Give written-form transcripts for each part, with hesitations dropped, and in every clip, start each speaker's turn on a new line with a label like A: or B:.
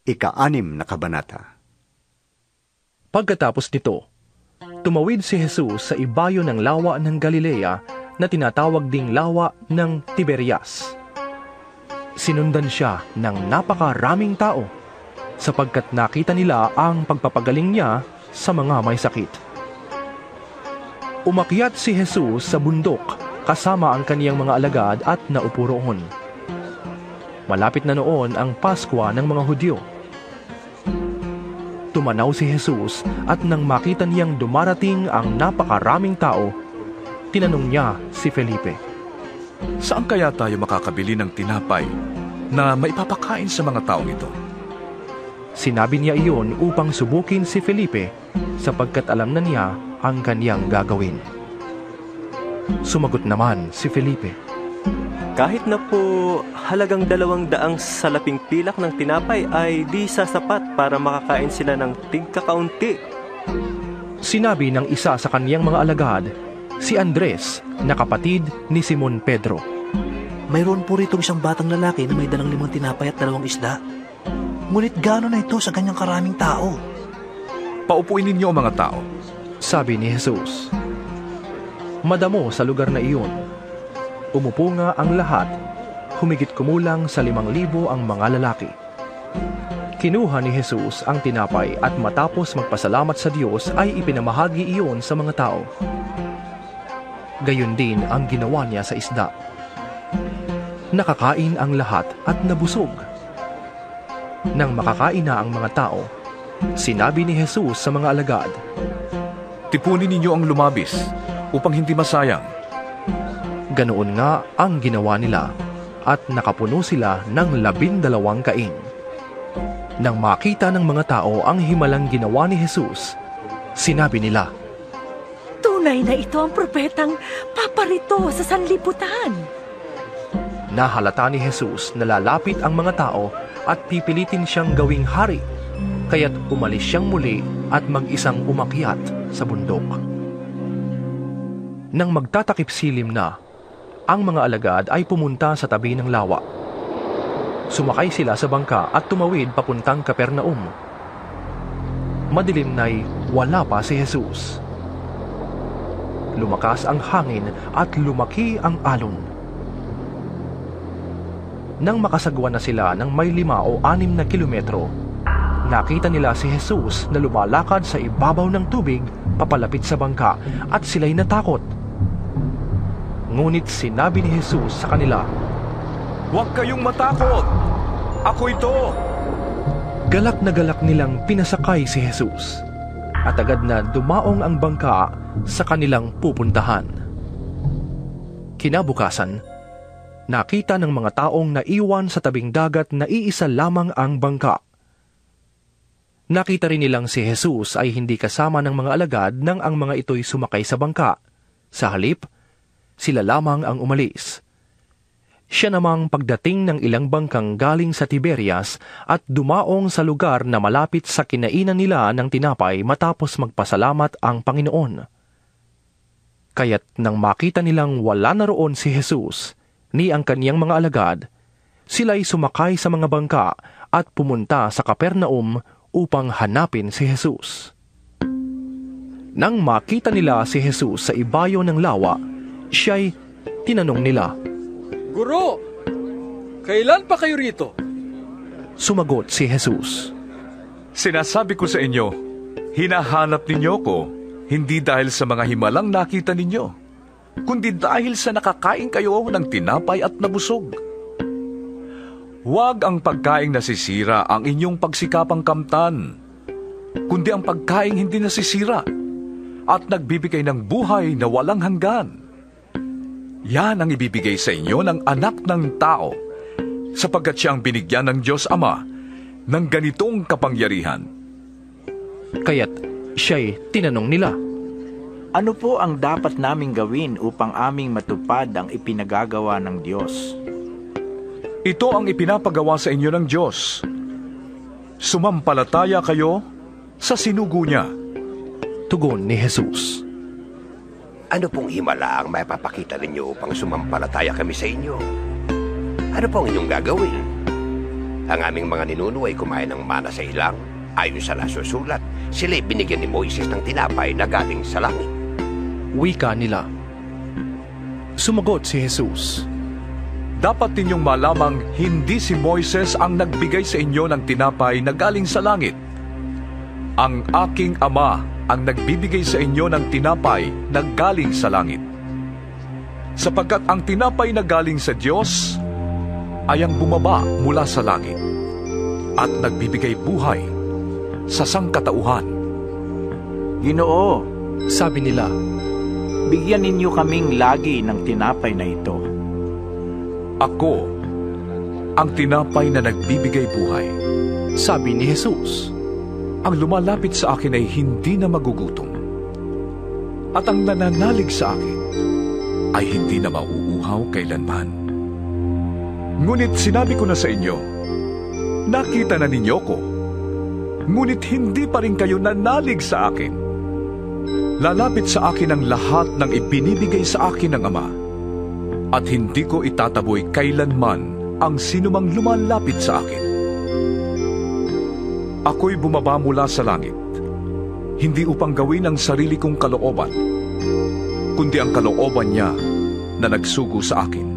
A: Ika-6 na kabanata.
B: Pagkatapos nito, tumawid si Jesus sa ibayo ng lawa ng Galilea na tinatawag ding lawa ng Tiberias. Sinundan siya ng napakaraming tao sapagkat nakita nila ang pagpapagaling niya sa mga may sakit. Umakyat si Jesus sa bundok kasama ang kaniyang mga alagad at naupo roon. Malapit na noon ang Paskwa ng mga Hudyo. Tumanaw si Jesus at nang makita niyang dumarating ang napakaraming tao, tinanong niya si Felipe,
C: "Saan kaya tayo makakabili ng tinapay na maipapakain sa mga taong ito?"
B: Sinabi niya iyon upang subukin si Felipe sapagkat alam na niya ang kaniyang gagawin. Sumagot naman si Felipe,
D: "Kahit na po halagang 200 salaping pilak ng tinapay ay di sasapat para makakain sila ng tigkakaunti."
B: Sinabi ng isa sa kaniyang mga alagad, si Andres, na kapatid ni Simon Pedro,
E: "Mayroon po rito isang batang lalaki na may dalang 5 tinapay at 2 isda. Ngunit gano'n na ito sa kanyang karaming tao?"
C: "Paupuin ninyo ang mga tao,"
B: sabi ni Jesus. Madamo sa lugar na iyon. Umupo nga ang lahat, humigit kumulang sa 5,000 ang mga lalaki. Kinuha ni Jesus ang tinapay at matapos magpasalamat sa Diyos ay ipinamahagi iyon sa mga tao. Gayon din ang ginawa niya sa isda. Nakakain ang lahat at nabusog. Nang makakain na ang mga tao, sinabi ni Jesus sa mga alagad,
C: "Tipunin ninyo ang lumabis upang hindi masayang."
B: Ganoon nga ang ginawa nila at nakapuno sila ng 12 kain. Nang makita ng mga tao ang himalang ginawa ni Jesus, sinabi nila,
F: "Tunay na ito ang propetang paparito sa sanlibutan."
B: Nahalata ni Jesus na lalapit ang mga tao at pipilitin siyang gawing hari, kaya't umalis siyang muli at mag-isang umakyat sa bundok. Nang magtatakip silim na, ang mga alagad ay pumunta sa tabi ng lawa. Sumakay sila sa bangka at tumawid papuntang Capernaum. Madilim na'y wala pa si Jesus. Lumakas ang hangin at lumaki ang alon. Nang makasagwa na sila ng may 5 o 6 na kilometro, nakita nila si Jesus na lumalakad sa ibabaw ng tubig papalapit sa bangka at sila'y natakot. Ngunit sinabi ni Jesus sa kanila,
C: "Huwag kayong matakot! Ako ito!"
B: Galak na galak nilang pinasakay si Jesus at agad na dumaong ang bangka sa kanilang pupuntahan. Kinabukasan, nakita ng mga taong naiwan sa tabing dagat na iisa lamang ang bangka. Nakita rin nilang si Jesus ay hindi kasama ng mga alagad nang ang mga ito'y sumakay sa bangka. Sa halip, sila lamang ang umalis. Siya namang pagdating ng ilang bangkang galing sa Tiberias at dumaong sa lugar na malapit sa kinainan nila ng tinapay matapos magpasalamat ang Panginoon. Kaya't nang makita nilang wala na roon si Jesus, ni ang kaniyang mga alagad, sila'y sumakay sa mga bangka at pumunta sa Capernaum upang hanapin si Jesus. Nang makita nila si Jesus sa ibayo ng lawa, siya'y tinanong nila,
G: "Guro, kailan pa kayo rito?"
B: Sumagot si Jesus,
C: "Sinasabi ko sa inyo, hinahanap ninyo ko, hindi dahil sa mga himalang nakita ninyo, kundi dahil sa nakakain kayo ng tinapay at nabusog. Huwag ang pagkaing nasisira ang inyong pagsikapang kamtan, kundi ang pagkaing hindi nasisira at nagbibigay ng buhay na walang hanggan. Yan ang ibibigay sa inyo ng Anak ng Tao, sapagkat siya ang binigyan ng Diyos Ama ng ganitong kapangyarihan."
B: Kaya't siya'y tinanong nila,
H: "Ano po ang dapat naming gawin upang aming matupad ang ipinagagawa ng Diyos?"
C: Ito ang ipinapagawa sa inyo ng Diyos. Sumampalataya kayo sa sinugo niya.
B: Tugon ni Jesus,
I: "Ano pong himala ang maipapakita ninyo upang sumampalataya kami sa inyo? Ano pong inyong gagawin? Ang aming mga ninuno ay kumain ng mana sa ilang. Ayon sa nasusulat, sila'y binigyan ni Moises ng tinapay na galing sa langit.
B: Wika nila. Sumagot si Jesus.
C: Dapat ninyong malamang hindi si Moises ang nagbigay sa inyo ng tinapay na galing sa langit. Ang aking Ama ang nagbibigay sa inyo ng tinapay na galing sa langit. Sapagkat ang tinapay na galing sa Diyos ay ang bumaba mula sa langit at nagbibigay buhay sa sangkatauhan.
H: Ginoo,
B: Sabi nila.
H: bigyan ninyo kaming lagi ng tinapay na ito.
C: Ako ang tinapay na nagbibigay buhay.
B: Sabi ni Jesus.
C: Ang lumalapit sa akin ay hindi na magugutom. At ang nananalig sa akin ay hindi na mauuhaw kailanman. Ngunit sinabi ko na sa inyo, nakita na ninyo ko, ngunit hindi pa rin kayo nanalig sa akin. Lalapit sa akin ang lahat ng ibinibigay sa akin ng Ama, at hindi ko itataboy kailanman ang sinumang lumalapit sa akin. Ako'y bumaba mula sa langit, hindi upang gawin ang sarili kong kalooban, kundi ang kalooban niya na nagsugo sa akin.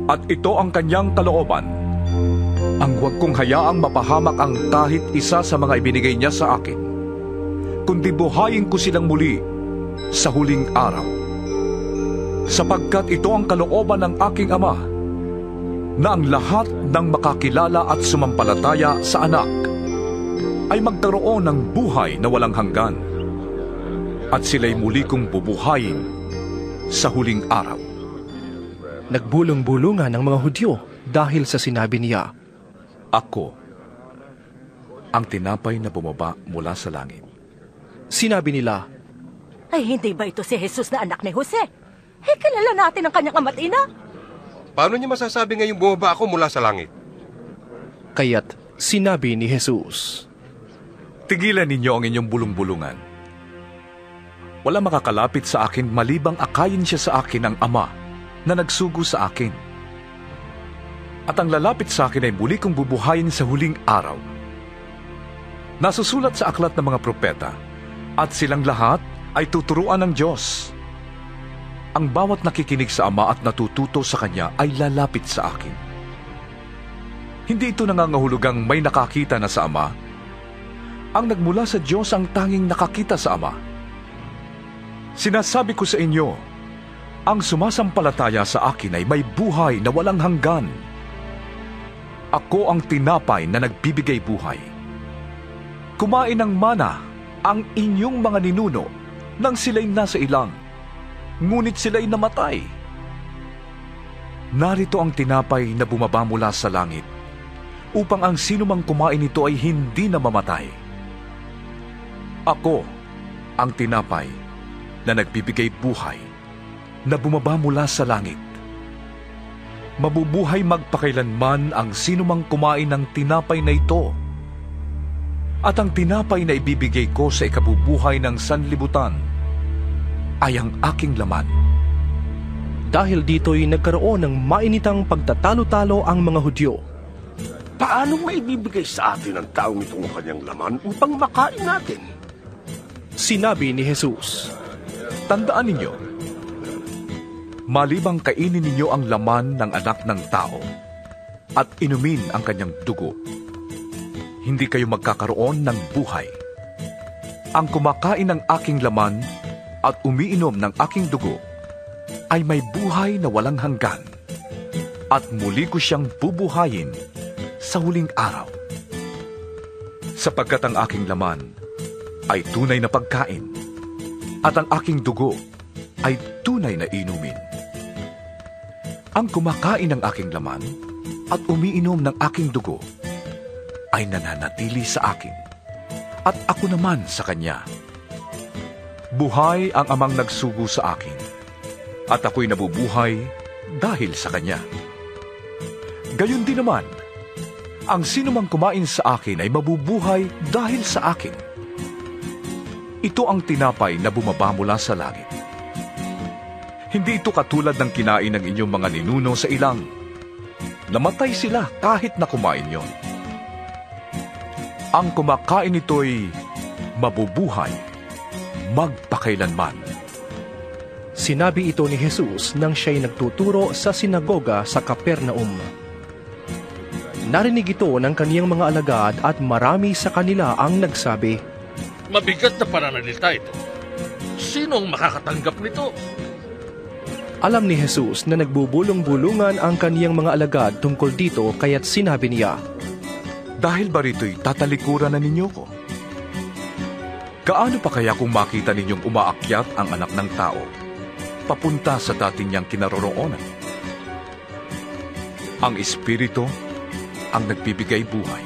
C: At ito ang kanyang kalooban, ang huwag kong hayaang mapahamak ang kahit isa sa mga ibinigay niya sa akin, kundi buhayin ko silang muli sa huling araw. Sapagkat ito ang kalooban ng aking Ama, na ang lahat ng makakilala at sumampalataya sa Anak ay magkaroon ng buhay na walang hanggan, at sila'y muli kong bubuhayin sa huling araw.
B: Nagbulong-bulungan ang mga Hudyo dahil sa sinabi niya.
C: Ako ang tinapay na bumaba mula sa langit.
B: Sinabi nila.
F: Ay, hindi ba ito si Jesus na anak ni Jose? Kilala natin ang kanyang ama't ina.
J: Paano niya masasabi ngayong bumaba ako mula sa langit?
B: Kaya't sinabi ni Jesus.
C: Tigilan ninyo ang inyong bulong-bulungan. Wala makakalapit sa akin malibang akayin siya sa akin ng Ama na nagsugo sa akin. At ang lalapit sa akin ay muli kong bubuhayin sa huling araw. Nasusulat sa aklat ng mga propeta, at silang lahat ay tuturuan ng Diyos. Ang bawat nakikinig sa Ama at natututo sa Kanya ay lalapit sa akin. Hindi ito nangangahulugang may nakakita na sa Ama. Ang nagmula sa Diyos ang tanging nakakita sa Ama. Sinasabi ko sa inyo, ang sumasampalataya sa akin ay may buhay na walang hanggan. Ako ang tinapay na nagbibigay buhay. Kumain ng mana ang inyong mga ninuno nang sila'y nasa ilang, ngunit sila'y namatay. Narito ang tinapay na bumaba mula sa langit, upang ang sinumang kumain nito ay hindi na mamatay. Ako ang tinapay na nagbibigay buhay, na bumaba mula sa langit. Mabubuhay magpakailanman ang sinumang kumain ng tinapay na ito. At ang tinapay na ibibigay ko sa ikabubuhay ng sanlibutan ay ang aking laman.
B: Dahil dito'y nagkaroon ng mainitang pagtatalo-talo ang mga Hudyo.
I: Paano maibibigay sa atin ang taong itong kanyang laman upang makain natin?
B: Sinabi ni Jesus.
C: Tandaan ninyo, malibang kainin ninyo ang laman ng anak ng tao at inumin ang kanyang dugo, hindi kayo magkakaroon ng buhay. Ang kumakain ng aking laman at umiinom ng aking dugo ay may buhay na walang hanggan, at muli ko siyang bubuhayin sa huling araw. Sapagkat ang aking laman ay tunay na pagkain, at ang aking dugo ay tunay na inumin. Ang kumakain ng aking laman at umiinom ng aking dugo ay nananatili sa akin, at ako naman sa kanya. Buhay ang Amang nagsugo sa akin, at ako'y nabubuhay dahil sa kanya. Gayon din naman, ang sinumang kumain sa akin ay mabubuhay dahil sa akin. Ito ang tinapay na bumaba mula sa langit. Hindi ito katulad ng kinain ng inyong mga ninuno sa ilang. namatay sila kahit na kumain yon. Ang kumakain nito'y mabubuhay magpakailanman.
B: Sinabi ito ni Jesus nang siya'y nagtuturo sa sinagoga sa Capernaum. Narinig ito ng kaniyang mga alagad at marami sa kanila ang nagsabi,
K: Mabigat na pananalita ito. Sino ang makakatanggap nito?
B: Alam ni Jesus na nagbubulong-bulungan ang kaniyang mga alagad tungkol dito kaya't sinabi niya,
C: Dahil ba rito'y tatalikuran na ninyo ko? Gaano pa kaya kung makita ninyong umaakyat ang anak ng tao, papunta sa dati niyang kinaroroonan? Ang Espiritu ang nagbibigay buhay.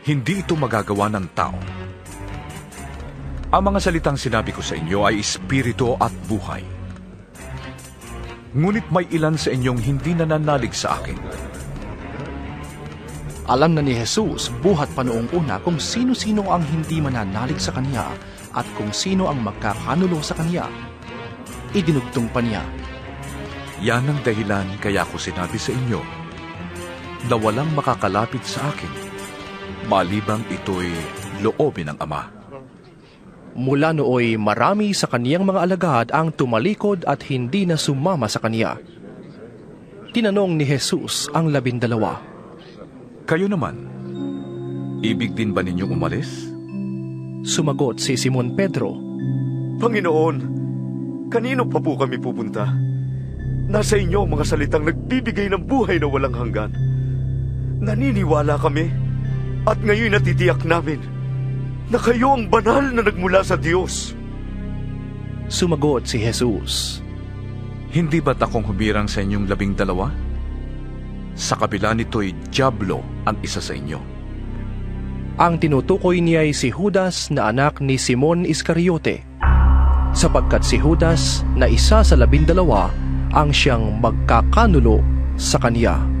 C: Hindi ito magagawa ng tao. Ang mga salitang sinabi ko sa inyo ay Espiritu at buhay. Ngunit may ilan sa inyong hindi nananalig sa akin.
B: Alam na ni Jesus buhat pa noong una kung sino-sino ang hindi mananalig sa Kanya at kung sino ang magkakanulo sa Kanya. Idinugtong pa niya,
C: Yan ang dahilan kaya ko sinabi sa inyo na walang makakalapit sa akin, malibang ito'y loobin ng Ama.
B: Mula nooy marami sa kaniyang mga alagad ang tumalikod at hindi na sumama sa kaniya. Tinanong ni Jesus ang 12,
C: Kayo naman, ibig din ba ninyong umalis?
B: Sumagot si Simon Pedro,
L: Panginoon, kanino pa po kami pupunta? Nasa inyo ang mga salitang nagbibigay ng buhay na walang hanggan. Naniniwala kami at ngayon natitiyak namin na kayo ang banal na nagmula sa Diyos.
B: Sumagot si Jesus,
C: Hindi ba't akong humirang sa inyong 12? Sa kabila nito'y dyablo ang isa sa inyo.
B: Ang tinutukoy niya ay si Judas na anak ni Simon Iscariote, sapagkat si Judas na isa sa 12 ang siyang magkakanulo sa kaniya.